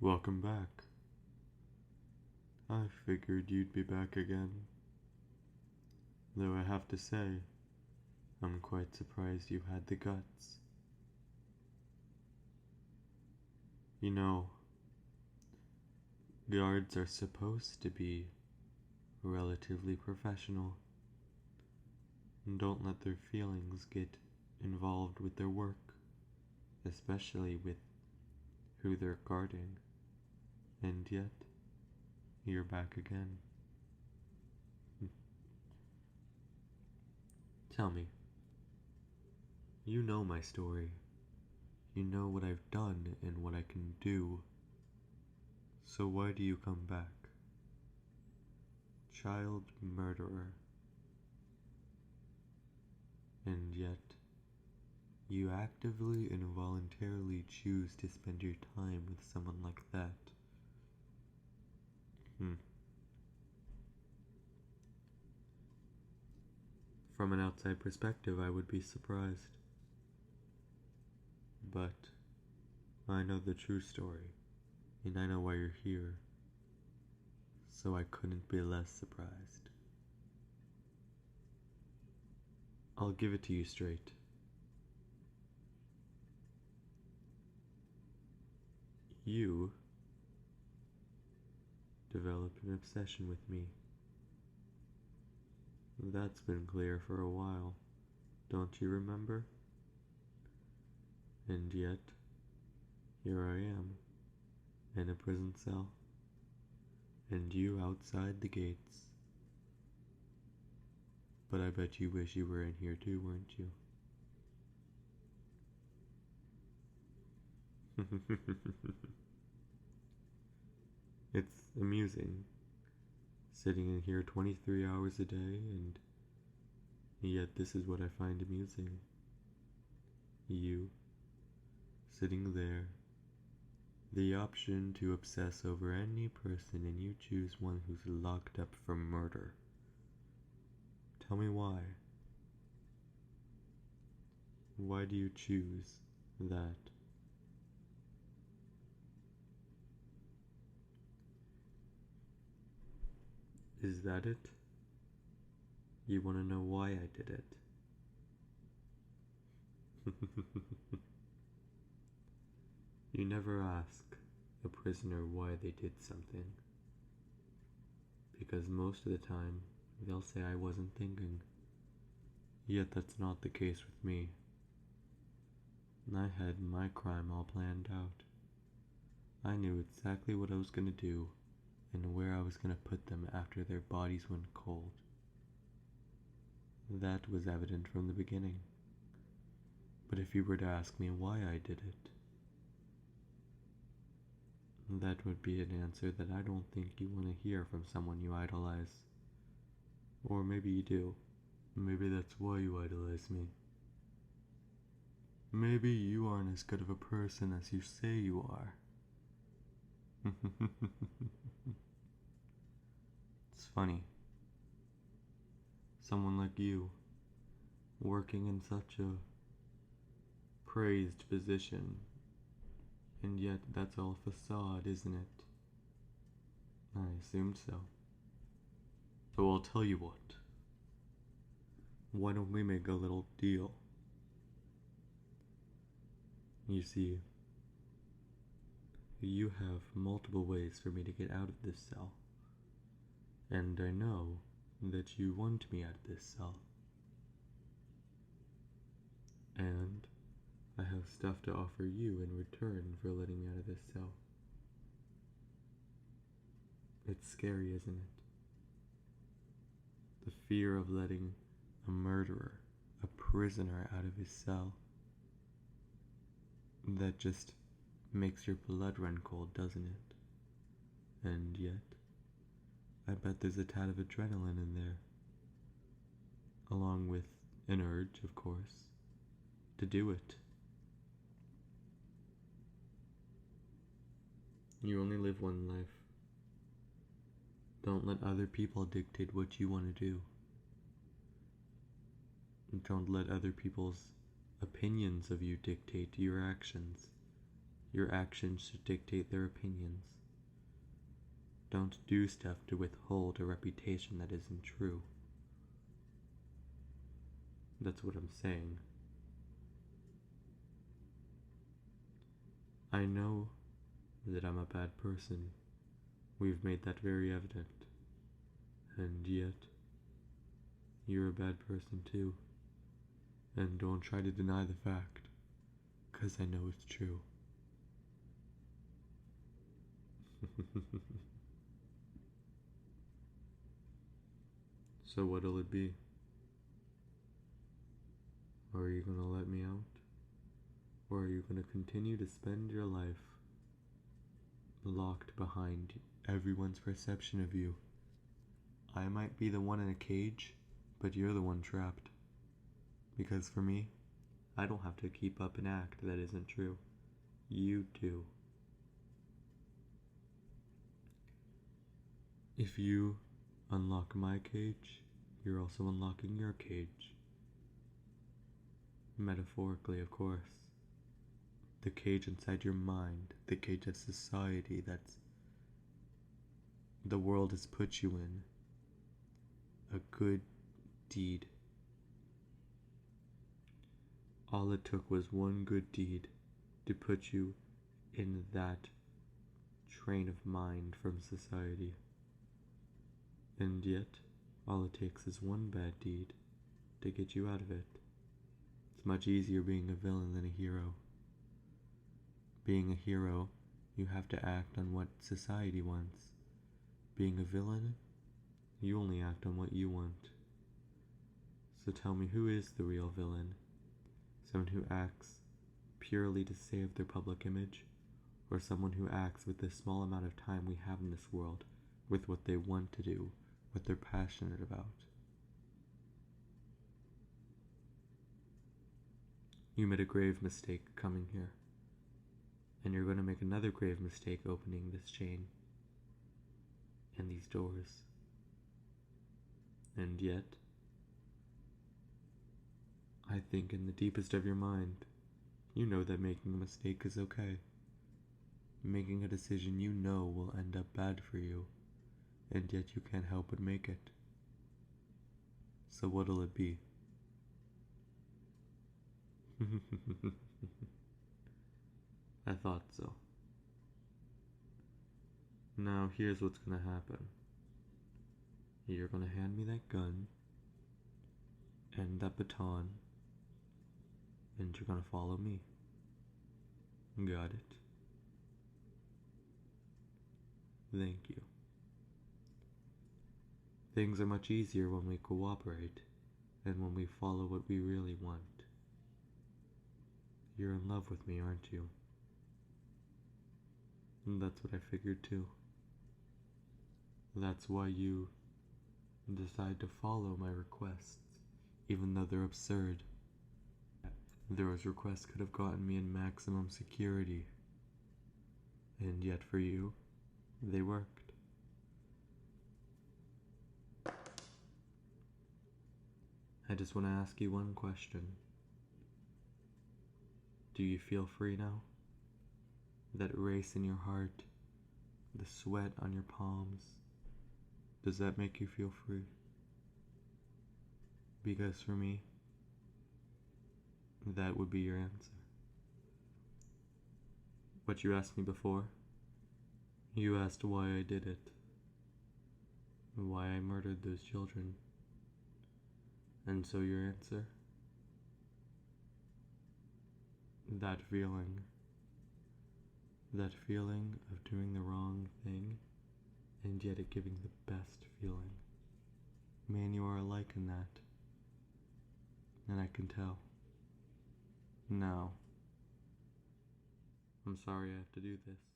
Welcome back. I figured you'd be back again. Though I have to say, I'm quite surprised you had the guts. You know, guards are supposed to be relatively professional and don't let their feelings get involved with their work, especially with who they're guarding. And yet, you're back again. Tell me, you know my story. You know what I've done and what I can do. So why do you come back? Child murderer. And yet, you actively and voluntarily choose to spend your time with someone like that. From an outside perspective, I would be surprised. But I know the true story, and I know why you're here, so I couldn't be less surprised. I'll give it to you straight. You developed an obsession with me. That's been clear for a while, don't you remember? And yet, here I am, in a prison cell, and you outside the gates. But I bet you wish you were in here too, weren't you? It's amusing, sitting in here 23 hours a day, and yet this is what I find amusing. You, sitting there, the option to obsess over any person, and you choose one who's locked up for murder. Tell me why. Why do you choose that? Is that it? You want to know why I did it? You never ask a prisoner why they did something, because most of the time they'll say I wasn't thinking. Yet that's not the case with me. I had my crime all planned out. I knew exactly what I was going to do and where I was going to put them after their bodies went cold. That was evident from the beginning. But if you were to ask me why I did it, that would be an answer that I don't think you want to hear from someone you idolize. Or maybe you do. Maybe that's why you idolize me. Maybe you aren't as good of a person as you say you are. It's funny. Someone like you, working in such a praised position, and yet that's all facade, isn't it? I assumed so. So I'll tell you what. Why don't we make a little deal? You see, you have multiple ways for me to get out of this cell. And I know that you want me out of this cell. And I have stuff to offer you in return for letting me out of this cell. It's scary, isn't it? The fear of letting a murderer, a prisoner out of his cell. That just makes your blood run cold, doesn't it? And yet, I bet there's a tad of adrenaline in there. Along with an urge, of course, to do it. You only live one life. Don't let other people dictate what you want to do. Don't let other people's Opinions of you dictate your actions. Your actions should dictate their opinions. Don't do stuff to withhold a reputation that isn't true. That's what I'm saying. I know that I'm a bad person. We've made that very evident. And yet, you're a bad person too. And don't try to deny the fact, 'cause I know it's true. So what'll it be? Are you gonna let me out? Or are you gonna continue to spend your life locked behind everyone's perception of you? I might be the one in a cage, but you're the one trapped. Because for me, I don't have to keep up an act that isn't true. You do. If you unlock my cage, you're also unlocking your cage. Metaphorically, of course. The cage inside your mind, the cage of society that's the world has put you in. A good deed. All it took was one good deed to put you in that train of mind from society. And yet, all it takes is one bad deed to get you out of it. It's much easier being a villain than a hero. Being a hero, you have to act on what society wants. Being a villain, you only act on what you want. So tell me, who is the real villain? Someone who acts purely to save their public image, or someone who acts with the small amount of time we have in this world, with what they want to do, what they're passionate about? You made a grave mistake coming here, and you're going to make another grave mistake opening this chain and these doors. And yet, I think in the deepest of your mind, you know that making a mistake is okay. Making a decision you know will end up bad for you, and yet you can't help but make it. So what'll it be? I thought so. Now here's what's gonna happen. You're gonna hand me that gun and that baton, and you're gonna follow me. Got it? Thank you. Things are much easier when we cooperate and when we follow what we really want. You're in love with me, aren't you? And that's what I figured too. That's why you decide to follow my requests, even though they're absurd. Those requests could have gotten me in maximum security, and yet for you, they worked. I just want to ask you one question. Do you feel free now? That race in your heart, the sweat on your palms, does that make you feel free? Because for me, that would be your answer. But you asked me before. You asked why I did it. Why I murdered those children. And so your answer? That feeling of doing the wrong thing, and yet it giving the best feeling. Me and you are alike in that, and I can tell. Now, I'm sorry I have to do this.